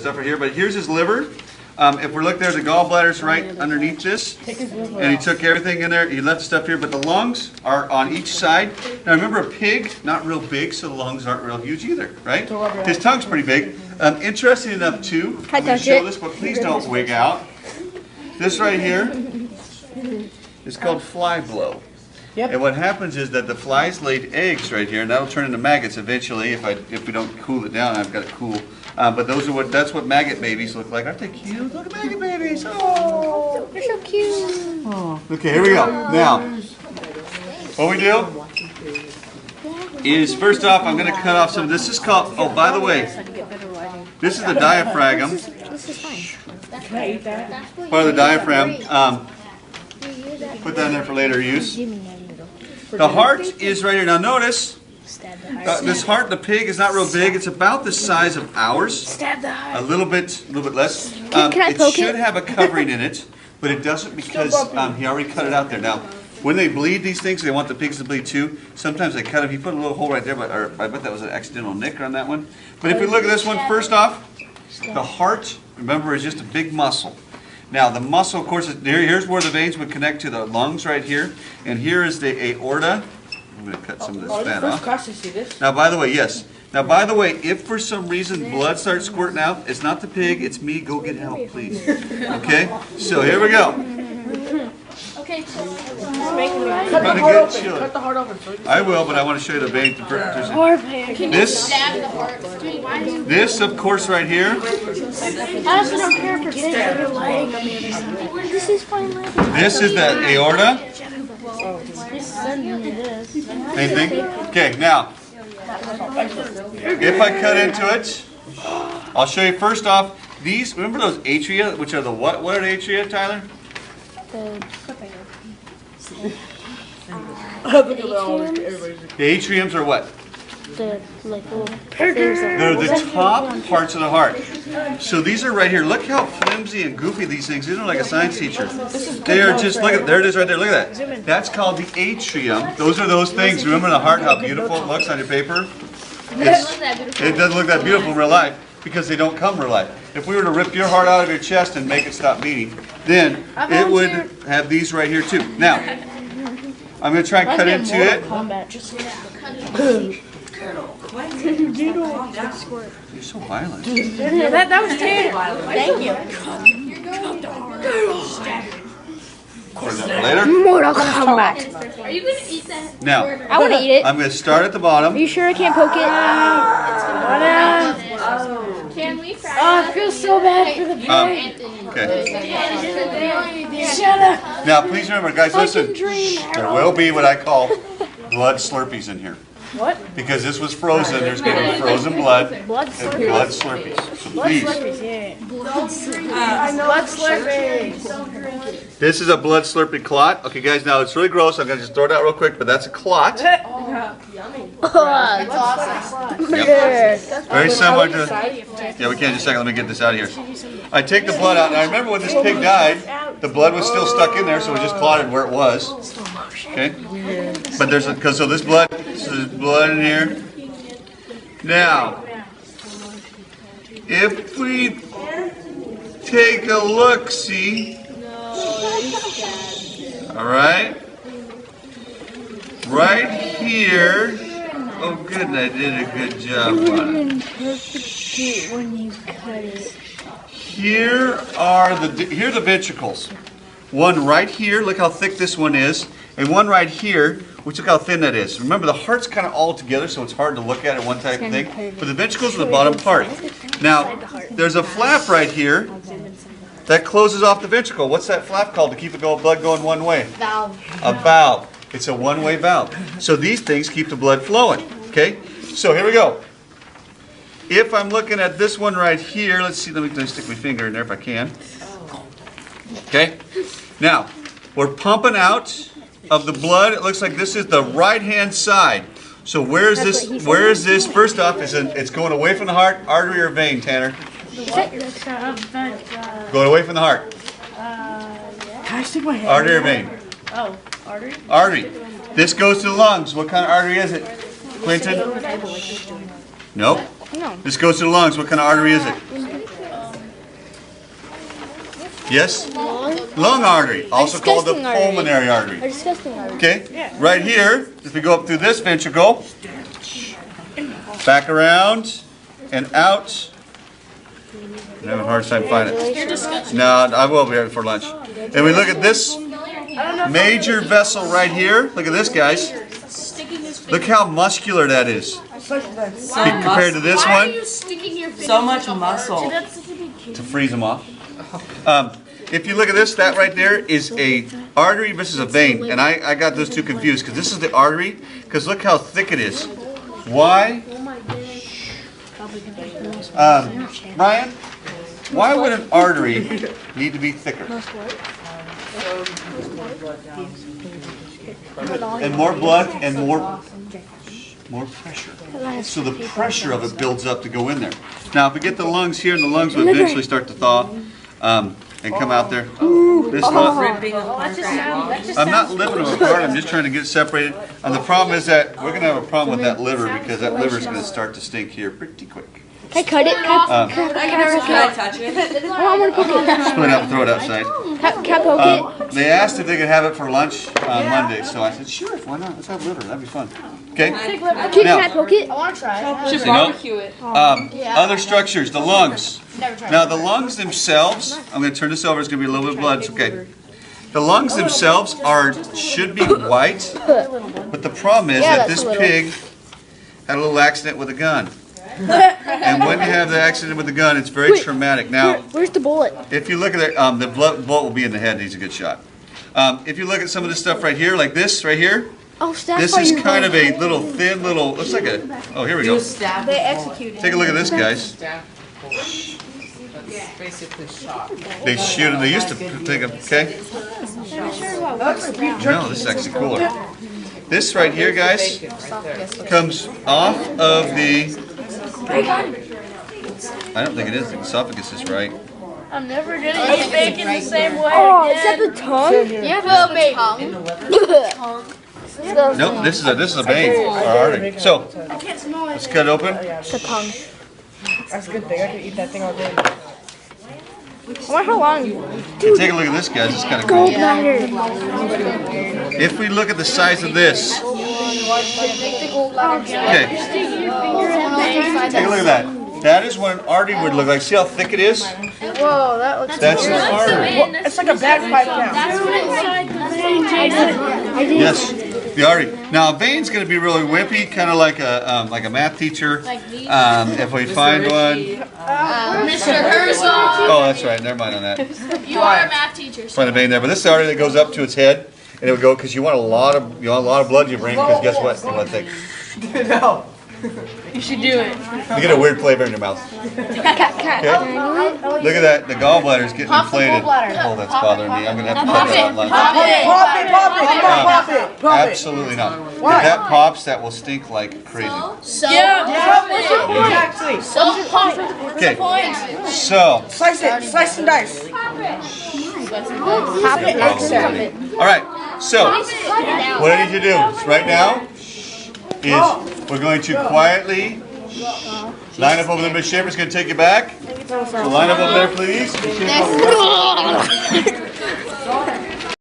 stuff right here. But here's his liver. If we look there, the gallbladder's right underneath this. And he took everything in there. He left stuff here, but the lungs are on each side. Now remember, a pig, not real big, so the lungs aren't real huge either, right? His tongue's pretty big. Interesting enough, too, I'm going to show this, but please don't wig out. This right here is called fly blow. Yep. And what happens is that the flies laid eggs right here, and that'll turn into maggots eventually if we don't cool it down. I've got it cool. But that's what maggot babies look like. Aren't they cute? Look at maggot babies. Oh, they're so cute. Oh. Okay, here we go. Now, what we do is first off, I'm going to cut off some. This is called. Oh, by the way, this is the diaphragm. This is fine. Can I eat that? Part of the diaphragm. Put that in there for later use. The heart is right here. Now notice. This heart, the pig, is not real big. It's about the size of ours. Stab the heart. A little bit less. Can I poke it should have a covering in it, but it doesn't because he already cut it out there. Now, when they bleed these things, they want the pigs to bleed too. Sometimes they cut them. He put a little hole right there, but I bet that was an accidental nick on that one. But if we look at this one, first off, the heart, remember, is just a big muscle. Now, the muscle, of course, here's where the veins would connect to the lungs right here. And here is the aorta. I'm going to cut some of this fat off. Now, by the way, yes. Now, by the way, if for some reason blood starts squirting out, it's not the pig, it's me. Go get help, please. Okay? So, here we go. Okay, so Cut the heart open. I will, but I want to show you the vein. This, of course, right here. This is fine. This is the aorta. Anything? Okay, now, if I cut into it, I'll show you first off, these, remember those atria, which are the what? What are the atria, Tyler? The atriums are what? They're the top parts of the heart. So these are right here. Look how flimsy and goofy these things. These are like a science teacher. They are just, look at, there it is right there. Look at that. That's called the atrium. Those are those things. Remember the heart, how beautiful it looks on your paper? It doesn't look that beautiful in real life because they don't come in real life. If we were to rip your heart out of your chest and make it stop beating, then it would have these right here too. Now, I'm going to try and cut into it. You're so violent. That was terrible. Thank you. Later? Mortal Kombat. Are you going to eat that? Now, I want to eat it. I'm going to start at the bottom. Are you sure I can't poke it? Can we fry Oh, it feels so bad for the pig. Okay. Shut up. Now, please remember, guys, listen. Dream. There will be what I call blood slurpees in here. What? Because this was frozen, there's going to be frozen blood Blood and slurpee. blood slurpees. So please, Blood slurpee. this is a blood slurpee clot. Okay, guys, now it's really gross. I'm going to just throw it out real quick, but that's a clot. Very similar to. Yeah, we can't just a second. Let me get this out of here. I take the blood out. Now, I remember when this pig died, the blood was still stuck in there, so it just clotted where it was. Okay? But there's so there's blood in here. Now, if we take a look, see. All right. Right here. Oh, good, I did a good job on it. When you cut it. Here are the ventricles. One right here, look how thick this one is, and one right here, which look how thin that is. Remember, the heart's kind of all together, so it's hard to look at it one type of thing. But the ventricles are the bottom part. Now, there's a flap right here that closes off the ventricle. What's that flap called to keep the blood going one way? Valve. A valve. It's a one-way valve. So these things keep the blood flowing. Okay? So here we go. If I'm looking at this one right here, let's see, let me stick my finger in there if I can. Okay? Now, we're pumping out of the blood. It looks like this is the right-hand side. So where is this? Where is this? First off, it's going away from the heart, artery or vein, Tanner? Going away from the heart. Can I stick my hand? Artery or vein? Oh, artery? Artery. This goes to the lungs. What kind of artery is it? Quentin? Nope. No. This goes to the lungs. What kind of artery is it? Yes? Lung artery, also called the disgusting artery. pulmonary artery. A disgusting artery. Okay? Right here, if we go up through this ventricle, back around and out. I'm having a hard time finding it. No, I will be here for lunch. And we look at this major vessel right here. Look at this, guys. Look how muscular that is compared to this one. So much muscle. To freeze them off. If you look at this, that right there is a artery versus a vein. And I got those two confused because this is the artery. Because look how thick it is. Why? Ryan, why would an artery need to be thicker? And more blood and more pressure. So the pressure of it builds up to go in there. Now if we get the lungs here, and the lungs will eventually start to thaw and come out there. This lung, I'm not living them apart, I'm just trying to get it separated. And the problem is that we're going to have a problem with that liver because that liver is going to start to stink here pretty quick. Can I cut it? Can Can I touch it? I want to poke it. Split it up and throw it outside. Can I poke it? They asked if they could have it for lunch on Monday, so I said, sure, why not? Let's have liver, that'd be fun. Okay? Can I poke it? Just You know, barbecue it. other structures, the lungs. Now the lungs themselves, I'm going to turn this over, it's going to be a little bit of blood, it's okay. The lungs themselves should be white, but the problem is that this pig had a little accident with a gun. And when you have the accident with the gun, it's very traumatic. Now, Where's the bullet? if you look at it, the bullet will be in the head, he's a good shot. If you look at some of this stuff right here, like this right here, Oh, staff this is kind of a little thin little, looks like a, oh, here we go. They executed. Take a look at this, guys. Basically shot. They shoot them, they used to take them, okay? No, this is actually cooler. This right here, guys, comes off of the, I don't think it is, the esophagus is right. I'm never gonna eat bacon the same way Oh, is that the tongue? Yeah, tongue. Nope, this is a vein, or artery. So, let's cut it open. The tongue. That's a good thing. I could eat that thing all day. I wonder how long. And take a look at this, guys, it's kind of cool. Gallbladder. If we look at the size of this, okay, take a look at that. That is what an artery would look like. See how thick it is? Whoa, that looks That's an artery. It's like a bagpipe now. That's what inside the vein. Yes, the artery. Now a vein's going to be really wimpy, kind of like a math teacher. If we find one. Mr. Herzog. Oh, that's right. Never mind on that. You are a math teacher. Find a vein there, but this is the artery that goes up to its head, and it would go because you want a lot of blood in your brain. Because guess what? You want to think. No. You should do it. You get a weird flavor in your mouth. Okay. Look at that. The gallbladder is getting inflated. Oh, that's bothering me. I'm going to have to cut that out lunch. Pop it, pop it, come on, pop it. Pop it. Absolutely not. If that pops, that will stink like crazy. Exactly. Okay. So, Slice it, slice and dice. Pop it extra. all right. So, what I need you to do is right now is we're going to quietly line up over there. Miss Schaefer's going to take you back. So line up over there, please.